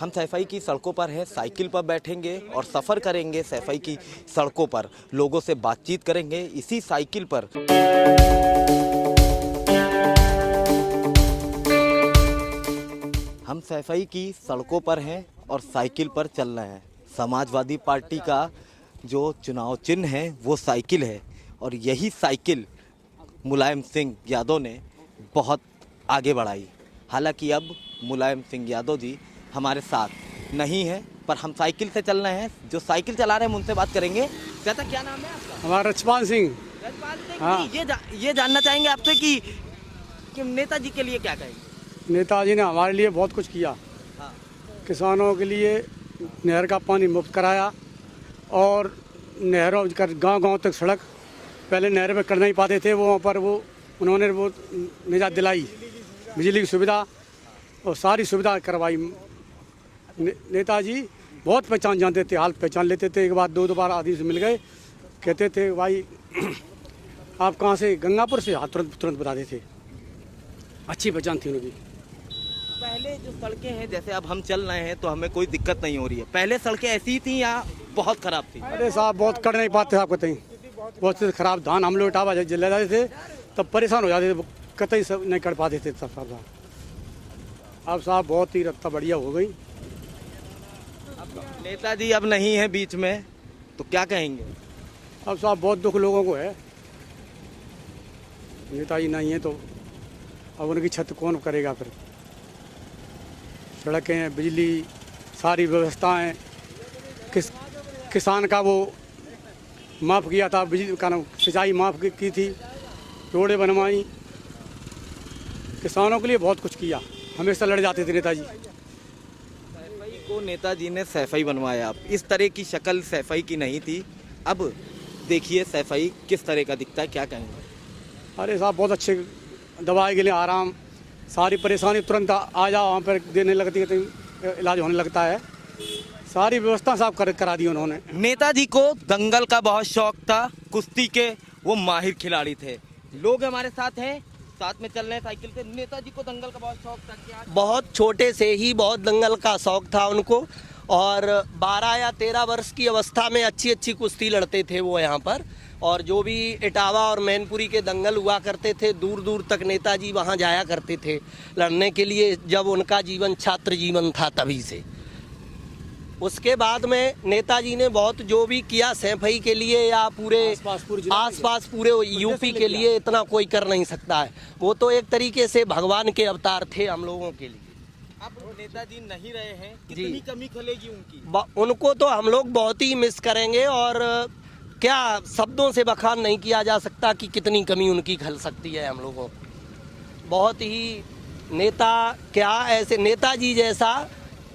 हम सैफई की सड़कों पर हैं, साइकिल पर बैठेंगे और सफ़र करेंगे सैफई की सड़कों पर, लोगों से बातचीत करेंगे इसी साइकिल पर। हम सैफई की सड़कों पर हैं और साइकिल पर चल रहे हैं। समाजवादी पार्टी का जो चुनाव चिन्ह है वो साइकिल है और यही साइकिल मुलायम सिंह यादव ने बहुत आगे बढ़ाई। हालांकि अब मुलायम सिंह यादव जी हमारे साथ नहीं है, पर हम साइकिल से चल रहे हैं। जो साइकिल चला रहे हैं हम उनसे बात करेंगे। चाचा क्या नाम है आपका? हमारा रचपाल सिंह। रजपाल सिंह। हाँ। ये जानना चाहेंगे आपसे कि नेताजी के लिए क्या कहेंगे? नेताजी ने हमारे लिए बहुत कुछ किया। हाँ। किसानों के लिए नहर का पानी मुफ्त कराया और नहरों कर गांव-गांव तक सड़क पहले नहर पे कर नहीं पाते थे, वो वहाँ पर वो उन्होंने वो निजात दिलाई, बिजली की सुविधा और सारी सुविधा करवाई। नेताजी बहुत पहचान जानते थे, हाल पहचान लेते थे। एक बार दो बार आदमी से मिल गए, कहते थे भाई आप कहाँ से? गंगापुर से। हाँ, तुरंत बताते थे। अच्छी पहचान थी उनकी। पहले जो सड़कें हैं, जैसे अब हम चल रहे हैं तो हमें कोई दिक्कत नहीं हो रही है, पहले सड़कें ऐसी ही थी या बहुत खराब थी? अरे साहब बहुत कर नहीं पाते आप कतई, बहुत से खराब धान हम लोग इटावा जब ले जाते थे तब परेशान हो जाते थे, कतई सब नहीं कर पाते थे सब साहब। अब साहब बहुत ही रफ्ता बढ़िया हो गई। नेताजी अब नहीं है बीच में तो क्या कहेंगे? अब साहब बहुत दुख लोगों को है, नेताजी नहीं है तो अब उनकी छत कौन करेगा फिर? सड़कें, बिजली, सारी व्यवस्थाएं, किसान का वो माफ़ किया था, बिजली का सिंचाई माफ़ की थी, रोडें बनवाई, किसानों के लिए बहुत कुछ किया। हमेशा लड़ जाते थे नेताजी। सैफई को नेताजी ने सैफई बनवाया। इस तरह की शक्ल सैफई की नहीं थी। अब देखिए सैफई किस तरह का दिखता है, क्या कहेंगे? अरे साहब बहुत अच्छे, दवाई के लिए आराम, सारी परेशानी तुरंत आ जाओ वहाँ पर देने लगती है तो इलाज होने लगता है। सारी व्यवस्था साफ करा दी उन्होंने। नेताजी को दंगल का बहुत शौक था, कुश्ती के वो माहिर खिलाड़ी थे। लोग हमारे साथ हैं, साथ में चल रहे हैं साइकिल से। नेताजी को दंगल का बहुत शौक था क्या? बहुत छोटे से ही बहुत दंगल का शौक था उनको और 12 या 13 वर्ष की अवस्था में अच्छी कुश्ती लड़ते थे वो यहाँ पर। और जो भी इटावा और मैनपुरी के दंगल हुआ करते थे, दूर दूर तक नेताजी वहाँ जाया करते थे लड़ने के लिए, जब उनका जीवन छात्र जीवन था तभी से। उसके बाद में नेताजी ने बहुत जो भी किया सैफई के लिए या पूरे आसपास पूरे यूपी के लिए, इतना कोई कर नहीं सकता है। वो तो एक तरीके से भगवान के अवतार थे हम लोगों के लिए। अब नेताजी नहीं रहे हैं, कितनी कमी खलेगी उनकी? उनको तो हम लोग बहुत ही मिस करेंगे और क्या शब्दों से बखान नहीं किया जा सकता कि कितनी कमी उनकी खल सकती है हम लोगों को। बहुत ही नेता, क्या ऐसे नेताजी जैसा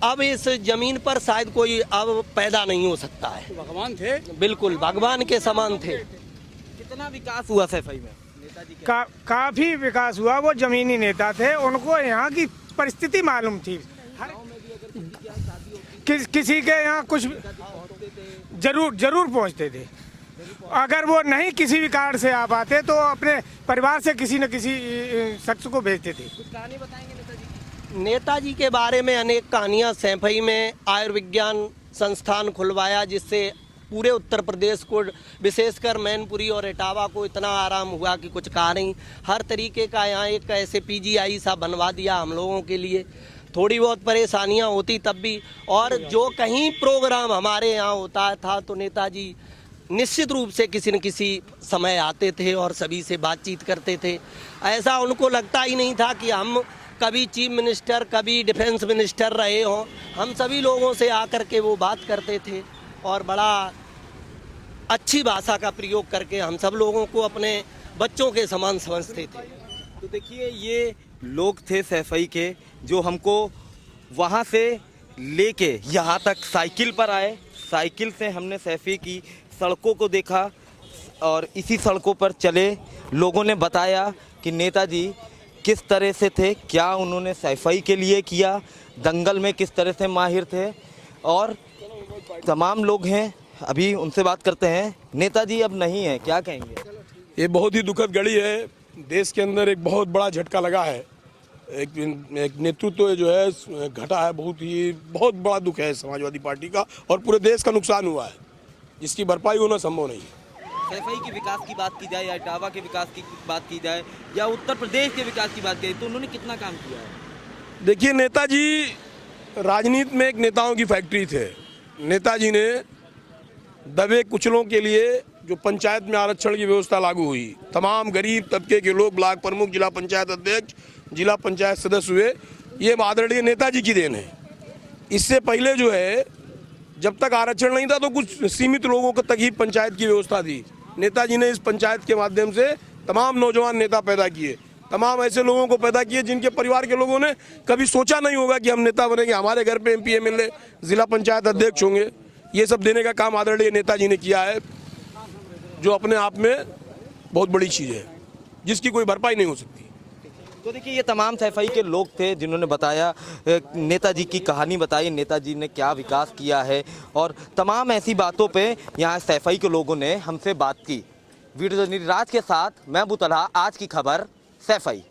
अब इस जमीन पर शायद कोई अब पैदा नहीं हो सकता है। भगवान थे, बिल्कुल भगवान के समान थे। कितना विकास हुआ सैफई में नेताजी के? काफी विकास हुआ। वो जमीनी नेता थे, उनको यहाँ की परिस्थिति मालूम थी। किसी के यहाँ कुछ जरूर पहुँचते थे। अगर वो नहीं किसी भी कारण से आ पाते तो अपने परिवार से किसी न किसी शख्स को भेजते थे। कुछ कहानी बताएंगे नेताजी? नेताजी के बारे में अनेक कहानियां। सैफई में आयुर्विज्ञान संस्थान खुलवाया जिससे पूरे उत्तर प्रदेश को, विशेषकर मैनपुरी और इटावा को इतना आराम हुआ कि कुछ कहा नहीं। हर तरीके का यहाँ एक ऐसे पीजीआई सा बनवा दिया हम लोगों के लिए। थोड़ी बहुत परेशानियां होती तब भी, और जो कहीं प्रोग्राम हमारे यहाँ होता था तो नेताजी निश्चित रूप से किसी न किसी समय आते थे और सभी से बातचीत करते थे। ऐसा उनको लगता ही नहीं था कि हम कभी चीफ मिनिस्टर, कभी डिफेंस मिनिस्टर रहे हों। हम सभी लोगों से आकर के वो बात करते थे और बड़ा अच्छी भाषा का प्रयोग करके हम सब लोगों को अपने बच्चों के समान समझते थे। तो देखिए ये लोग थे सैफई के जो हमको वहाँ से लेके यहाँ तक साइकिल पर आए। साइकिल से हमने सैफई की सड़कों को देखा और इसी सड़कों पर चले। लोगों ने बताया कि नेताजी किस तरह से थे, क्या उन्होंने सैफई के लिए किया, दंगल में किस तरह से माहिर थे, और तमाम लोग हैं अभी उनसे बात करते हैं। नेताजी अब नहीं है, क्या कहेंगे? ये बहुत ही दुखद घड़ी है। देश के अंदर एक बहुत बड़ा झटका लगा है। एक नेतृत्व जो है घटा है, बहुत बड़ा दुख है समाजवादी पार्टी का, और पूरे देश का नुकसान हुआ है जिसकी भरपाई होना संभव नहीं है। सैफई के विकास की बात की जाए या इटावा के विकास की बात की जाए या उत्तर प्रदेश के विकास की बात की जाए तो उन्होंने कितना काम किया है? देखिए, नेताजी राजनीति में एक नेताओं की फैक्ट्री थे। नेताजी ने दबे कुचलों के लिए जो पंचायत में आरक्षण की व्यवस्था लागू हुई, तमाम गरीब तबके के लोग ब्लॉक प्रमुख, जिला पंचायत अध्यक्ष, जिला पंचायत सदस्य हुए, ये आदरणीय नेताजी की देन है। इससे पहले जो है, जब तक आरक्षण नहीं था तो कुछ सीमित लोगों तक ही पंचायत की व्यवस्था थी। नेताजी ने इस पंचायत के माध्यम से तमाम नौजवान नेता पैदा किए, तमाम ऐसे लोगों को पैदा किए जिनके परिवार के लोगों ने कभी सोचा नहीं होगा कि हम नेता बनेंगे, हमारे घर पे MP MLA जिला पंचायत अध्यक्ष होंगे। ये सब देने का काम आदरणीय नेताजी ने किया है, जो अपने आप में बहुत बड़ी चीज़ है जिसकी कोई भरपाई नहीं हो सकती। तो देखिए, ये तमाम सैफई के लोग थे जिन्होंने बताया, नेताजी की कहानी बताई, नेताजी ने क्या विकास किया है, और तमाम ऐसी बातों पे यहाँ सैफई के लोगों ने हमसे बात की। वीडियो जर्नलिस्ट राज के साथ मैं अबू तलहा, आज की खबर सैफई।